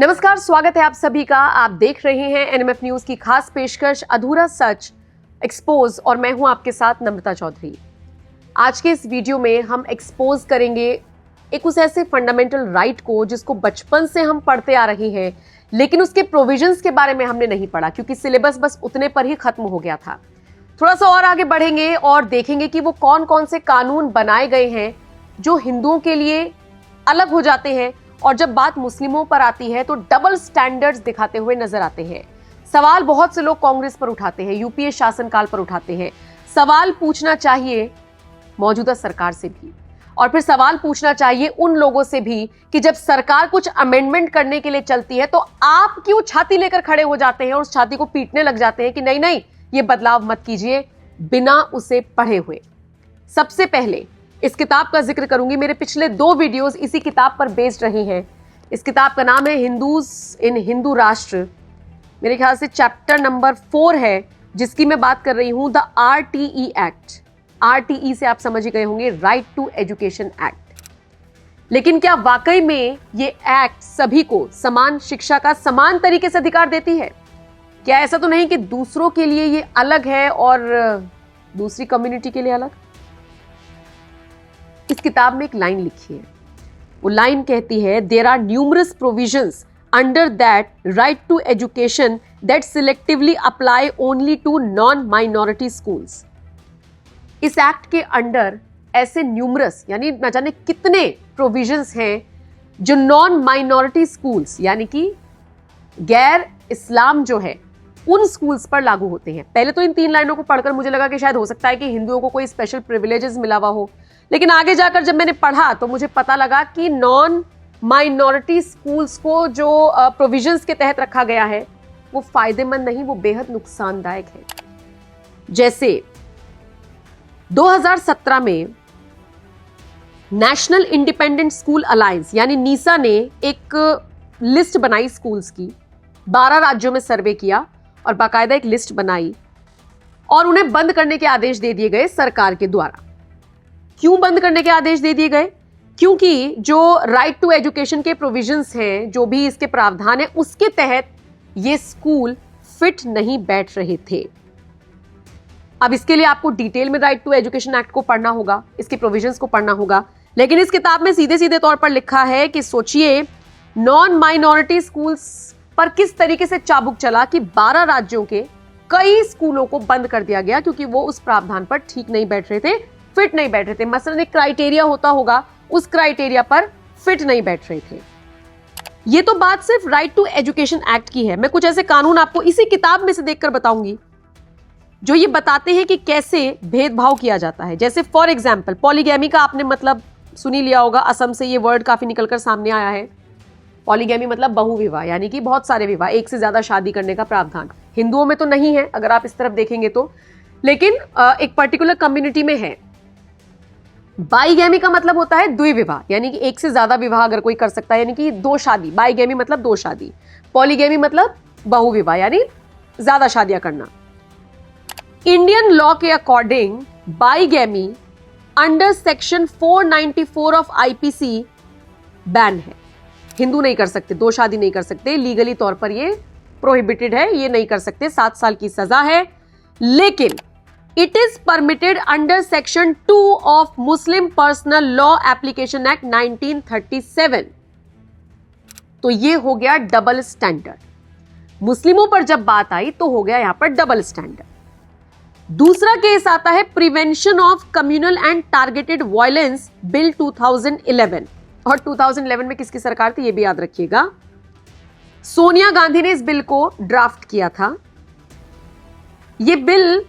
नमस्कार, स्वागत है आप सभी का। आप देख रहे हैं एनएमएफ न्यूज की खास पेशकश अधूरा सच एक्सपोज और मैं हूं आपके साथ नम्रता चौधरी। आज के इस वीडियो में हम एक्सपोज करेंगे एक उस ऐसे फंडामेंटल राइट को जिसको बचपन से हम पढ़ते आ रहे हैं, लेकिन उसके प्रोविजंस के बारे में हमने नहीं पढ़ा क्योंकि सिलेबस बस उतने पर ही खत्म हो गया था। थोड़ा सा और आगे बढ़ेंगे और देखेंगे कि वो कौन कौन से कानून बनाए गए हैं जो हिंदुओं के लिए अलग हो जाते हैं और जब बात मुस्लिमों पर आती है तो डबल स्टैंडर्ड्स दिखाते हुए नजर आते हैं। सवाल बहुत से लोग कांग्रेस पर उठाते हैं, यूपीए शासनकाल पर उठाते हैं। सवाल पूछना चाहिए मौजूदा सरकार से भी और फिर सवाल पूछना चाहिए उन लोगों से भी कि जब सरकार कुछ अमेंडमेंट करने के लिए चलती है तो आप क्यों छाती लेकर खड़े हो जाते हैं और उस छाती को पीटने लग जाते हैं कि नहीं नहीं ये बदलाव मत कीजिए बिना उसे पढ़े हुए। सबसे पहले इस किताब का जिक्र करूंगी। मेरे पिछले 2 वीडियोस इसी किताब पर बेस्ड रही हैं। इस किताब का नाम है हिंदूज इन हिंदू राष्ट्र। मेरे ख्याल से चैप्टर नंबर 4 है जिसकी मैं बात कर रही हूं, द RTE एक्ट। RTE से आप समझ ही गए होंगे, राइट टू एजुकेशन एक्ट। लेकिन क्या वाकई में ये एक्ट सभी को समान शिक्षा का समान तरीके से अधिकार देती है? क्या ऐसा तो नहीं कि दूसरों के लिए ये अलग है और दूसरी कम्युनिटी के लिए अलग? इस किताब में एक लाइन लिखी है। वो लाइन कहती है, there are numerous provisions under that right to education that selectively apply only to non minority schools. इस एक्ट के अंडर ऐसे न्यूमरस यानी न जाने कितने प्रोविजंस हैं जो नॉन माइनॉरिटी स्कूल्स यानी कि गैर इस्लाम जो है उन स्कूल्स पर लागू होते हैं। पहले तो इन 3 लाइनों को पढ़कर मुझे लगा कि शायद हो सकता है कि हिंदुओं को कोई स्पेशल प्रिविलेजेस मिला हुआ हो, लेकिन आगे जाकर जब मैंने पढ़ा तो मुझे पता लगा कि नॉन माइनॉरिटी स्कूल्स को जो प्रोविजंस के तहत रखा गया है वो फायदेमंद नहीं, वो बेहद नुकसानदायक है। जैसे 2017 में नेशनल इंडिपेंडेंट स्कूल अलायंस यानी नीसा ने एक लिस्ट बनाई स्कूल्स की। 12 राज्यों में सर्वे किया और बाकायदा एक लिस्ट बनाई और उन्हें बंद करने के आदेश दे दिए गए सरकार के द्वारा। क्यों बंद करने के आदेश दे दिए गए? क्योंकि जो राइट टू एजुकेशन के प्रोविजंस हैं, जो भी इसके प्रावधान है, उसके तहत ये स्कूल फिट नहीं बैठ रहे थे। अब इसके लिए आपको डिटेल में राइट टू एजुकेशन एक्ट को पढ़ना होगा, इसके प्रोविजंस को पढ़ना होगा, लेकिन इस किताब में सीधे सीधे तौर पर लिखा है कि सोचिए नॉन माइनॉरिटी स्कूल्स पर किस तरीके से चाबुक चला कि 12 राज्यों के कई स्कूलों को बंद कर दिया गया क्योंकि वो उस प्रावधान पर ठीक नहीं बैठ रहे थे, फिट नहीं बैठ रहे थे। मसलन एक क्राइटेरिया होता होगा, उस क्राइटेरिया पर फिट नहीं बैठ रहे थे। ये तो बात सिर्फ राइट टू एजुकेशन एक्ट की है। मैं कुछ ऐसे कानून आपको इसी किताब में से देखकर बताऊंगी जो ये बताते हैं कि कैसे भेदभाव किया जाता है। जैसे फॉर एग्जाम्पल पॉलीगैमी का आपने मतलब सुनी लिया होगा, असम से ये वर्ड काफी निकलकर सामने आया है। पॉलीगैमी मतलब बहुविवाह यानी कि बहुत सारे विवाह, एक से ज्यादा शादी करने का प्रावधान। हिंदुओं में तो नहीं है अगर आप इस तरफ देखेंगे तो, लेकिन एक पर्टिकुलर कम्युनिटी में है। बाईगैमी का मतलब होता है द्विविवाह यानी कि एक से ज्यादा विवाह अगर कोई कर सकता है, यानी कि 2 शादी। बाईगैमी मतलब 2 शादी। पॉलीगैमी मतलब बहुविवाह यानी ज्यादा शादियां करना। इंडियन लॉ के according bigamy under section 494 of IPC ban है। हिंदू नहीं कर सकते, 2 शादी नहीं कर सकते, लीगली तौर पर ये प्रोहिबिटेड है, ये नहीं कर सकते, 7 साल की सजा है। लेकिन it is permitted under section 2 of Muslim personal law application act 1937। तो ये हो गया डबल स्टैंडर्ड। मुस्लिमों पर जब बात आई तो हो गया यहां पर डबल स्टैंडर्ड। दूसरा केस आता है prevention of communal and targeted violence bill 2011। और 2011 में किसकी सरकार थी ये भी याद रखिएगा। सोनिया गांधी ने इस बिल को ड्राफ्ट किया था। ये बिल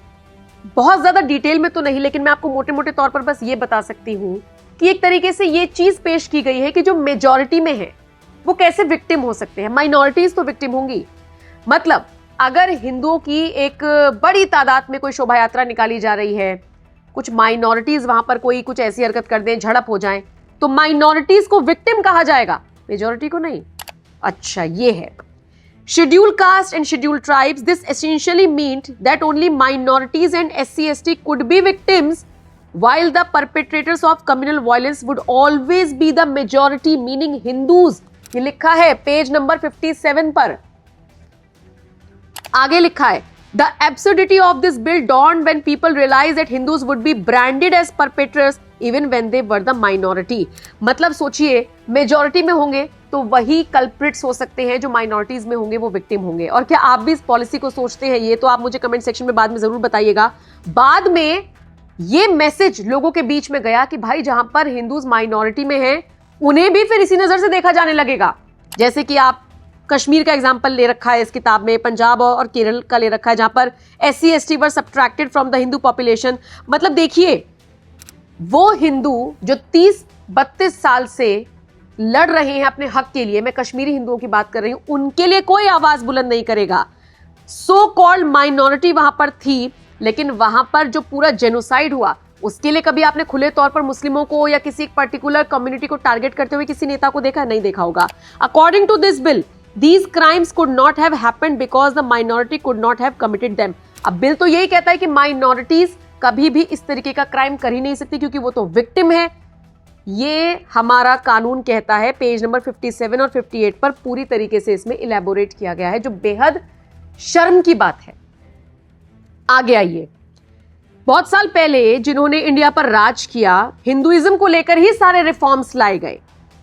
बहुत ज्यादा डिटेल में तो नहीं, लेकिन मैं आपको मोटे मोटे तौर पर बस ये बता सकती हूं कि एक तरीके से ये चीज पेश की गई है कि जो मेजॉरिटी में है वो कैसे विक्टिम हो सकते हैं। माइनॉरिटीज तो विक्टिम होंगी। मतलब अगर हिंदुओं की एक बड़ी तादाद में कोई शोभा यात्रा निकाली जा रही है, कुछ माइनॉरिटीज वहां पर कोई कुछ ऐसी हरकत कर दें, झड़प हो जाए, तो माइनॉरिटीज को विक्टिम कहा जाएगा, मेजॉरिटी को नहीं। अच्छा, ये है scheduled caste and scheduled tribes. This essentially meant that only minorities and SC/ST could be victims, while the perpetrators of communal violence would always be the majority, meaning Hindus ये लिखा है पेज नंबर 57 पर। आगे लिखा है the absurdity of this bill dawned when people realized that Hindus would be branded as perpetrators even when they were the minority। मतलब सोचिए majority में होंगे तो वही कल्प्रिट्स हो सकते हैं, जो माइनॉरिटीज में होंगे वो विक्टिम होंगे। और क्या आप भी इस पॉलिसी को सोचते हैं? ये तो आप मुझे कमेंट सेक्शन में बाद में जरूर बताइएगा। बाद में ये मैसेज लोगों के बीच में गया कि भाई जहां पर हिंदूज माइनॉरिटी में हैं उन्हें भी फिर इसी नजर से देखा जाने लगेगा। जैसे कि आप कश्मीर का एग्जाम्पल ले रखा है इस किताब में, पंजाब और केरल का ले रखा है जहां पर SC ST were subtracted from the Hindu population. मतलब देखिए वो हिंदू जो 30-32 साल से लड़ रहे हैं अपने हक के लिए, मैं कश्मीरी हिंदुओं की बात कर रही हूं, उनके लिए कोई आवाज बुलंद नहीं करेगा। सो कॉल्ड माइनॉरिटी वहां पर थी, लेकिन वहां पर जो पूरा जेनोसाइड हुआ उसके लिए कभी आपने खुले तौर पर मुस्लिमों को या किसी पर्टिकुलर कम्युनिटी को टारगेट करते हुए किसी नेता को देखा? नहीं देखा होगा। According to this bill these crimes could not have happened because the minority could not have committed them। अब बिल तो यही कहता है कि माइनॉरिटीज कभी भी इस तरीके का क्राइम कर ही नहीं सकती क्योंकि वो तो विक्टिम है। ये हमारा कानून कहता है, पेज नंबर 57 और 58 पर पूरी तरीके से इसमें इलेबोरेट किया गया है, जो बेहद शर्म की बात है। आगे आइए, बहुत साल पहले जिन्होंने इंडिया पर राज किया, हिंदुइज्म को लेकर ही सारे रिफॉर्म्स लाए गए।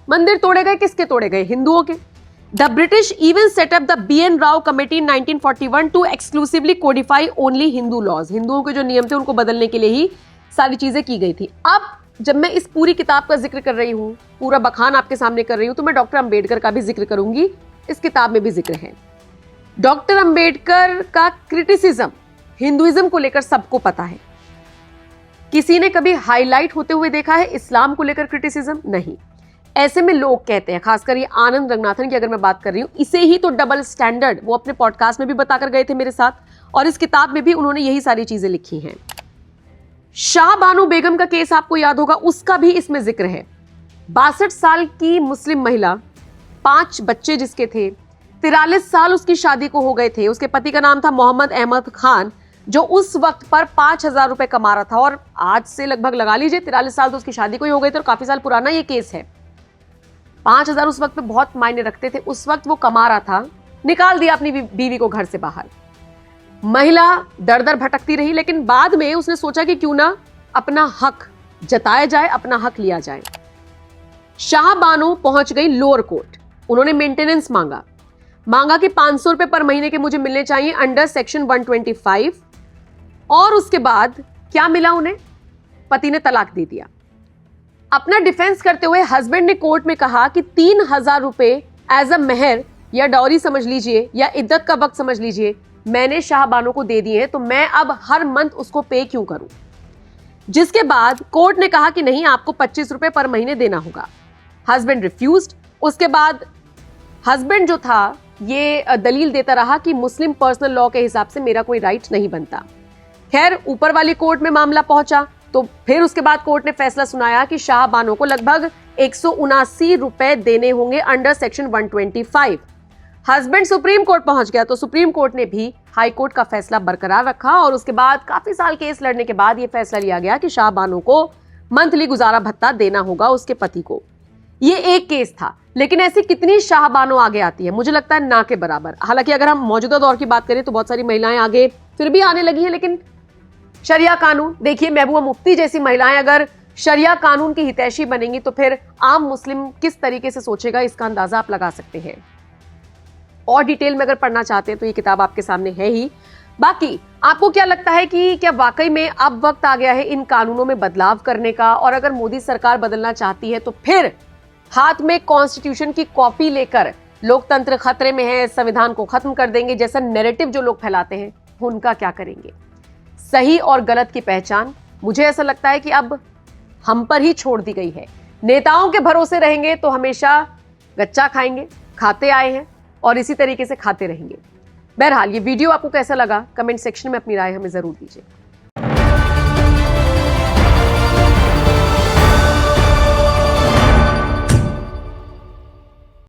मंदिर तोड़े गए, किसके तोड़े गए? हिंदुओं के। The British even set up the B.N. Rao Committee in 1941 to exclusively codify only Hindu laws। हिंदुओं के जो नियम थे उनको बदलने के लिए ही सारी चीजें की गई थी। अब जब मैं इस पूरी किताब का जिक्र कर रही हूं, पूरा बखान आपके सामने कर रही हूं, तो मैं डॉक्टर अंबेडकर का भी जिक्र करूंगी। इस किताब में भी जिक्र है। डॉक्टर अंबेडकर का क्रिटिसिज्म हिंदुइज्म को लेकर सबको पता है। किसी ने कभी हाईलाइट होते हुए देखा है इस्लाम को लेकर क्रिटिसिज्म? नहीं। ऐसे में लोग कहते हैं, खासकर ये आनंद रंगनाथन की अगर मैं बात कर रही हूं, इसे ही तो डबल स्टैंडर्ड वो अपने पॉडकास्ट में भी बताकर गए थे मेरे साथ, और इस किताब में भी उन्होंने यही सारी चीजें लिखी हैं। शाह बानो बेगम का केस आपको याद होगा, उसका भी इसमें जिक्र है। 62 साल की मुस्लिम महिला, 5 बच्चे जिसके थे, 43 साल उसकी शादी को हो गए थे। उसके पति का नाम था मोहम्मद अहमद खान, जो उस वक्त पर 5,000 रुपए कमा रहा था। और आज से लगभग लगा लीजिए 43 साल तो उसकी शादी को ही हो गए थे और काफी साल पुराना ये केस है। 5,000 उस वक्त पे बहुत मायने रखते थे। उस वक्त वो कमा रहा था, निकाल दिया अपनी बीवी को घर से बाहर। महिला दर दर भटकती रही, लेकिन बाद में उसने सोचा कि क्यों ना अपना हक जताया जाए, अपना हक लिया जाए। शाह बानो पहुंच गई लोअर कोर्ट। उन्होंने मेंटेनेंस मांगा कि 500 रुपए पर महीने के मुझे मिलने चाहिए अंडर सेक्शन 125। और उसके बाद क्या मिला उन्हें? पति ने तलाक दे दिया। अपना डिफेंस करते हुए हस्बैंड ने कोर्ट में कहा कि 3,000 रुपए एज अ मेहर या डॉरी समझ लीजिए या इद्दत का वक्त समझ लीजिए, मैंने शाह बानो को दे दिए हैं, तो मैं अब हर मंथ उसको पे क्यों करूं? जिसके बाद कोर्ट ने कहा कि नहीं, आपको 25 रुपए पर महीने देना होगा। Husband refused. उसके बाद हस्बैंड जो था ये दलील देता रहा कि मुस्लिम पर्सनल लॉ के हिसाब से मेरा कोई राइट नहीं बनता। खैर, ऊपर वाली कोर्ट में मामला पहुंचा तो फिर उसके बाद कोर्ट ने फैसला सुनाया कि शाह बानो को लगभग 179 रुपए देने होंगे under section 125। Husband supreme court पहुंच गया तो सुप्रीम कोर्ट ने भी हाई कोर्ट का फैसला बरकरार रखा और उसके बाद काफी साल केस लड़ने के बाद यह फैसला लिया गया कि शाह बानो को मंथली गुजारा भत्ता देना होगा उसके पति को। ये एक केस था, लेकिन ऐसी कितनी शाह बानो आगे आती है? मुझे लगता है ना के बराबर। हालांकि अगर हम मौजूदा दौर की बात करें तो बहुत सारी महिलाएं आगे फिर भी आने लगी हैं, लेकिन शरिया कानून देखिए, महबूबा मुफ्ती जैसी महिलाएं अगर शरिया कानून की हितैषी बनेंगी तो फिर आम मुस्लिम किस तरीके से सोचेगा, इसका अंदाजा आप लगा सकते हैं। और डिटेल में अगर पढ़ना चाहते हैं तो ये किताब आपके सामने है ही। बाकी आपको क्या लगता है कि क्या वाकई में अब वक्त आ गया है इन कानूनों में बदलाव करने का? और अगर मोदी सरकार बदलना चाहती है तो फिर हाथ में कॉन्स्टिट्यूशन की कॉपी लेकर लोकतंत्र खतरे में है, संविधान को खत्म कर देंगे जैसा नैरेटिव जो लोग फैलाते हैं, उनका क्या करेंगे? सही और गलत की पहचान मुझे ऐसा लगता है कि अब हम पर ही छोड़ दी गई है। नेताओं के भरोसे रहेंगे तो हमेशा गच्चा खाएंगे, खाते आए हैं और इसी तरीके से खाते रहेंगे। बहरहाल ये वीडियो आपको कैसा लगा, कमेंट सेक्शन में अपनी राय हमें जरूर दीजिए।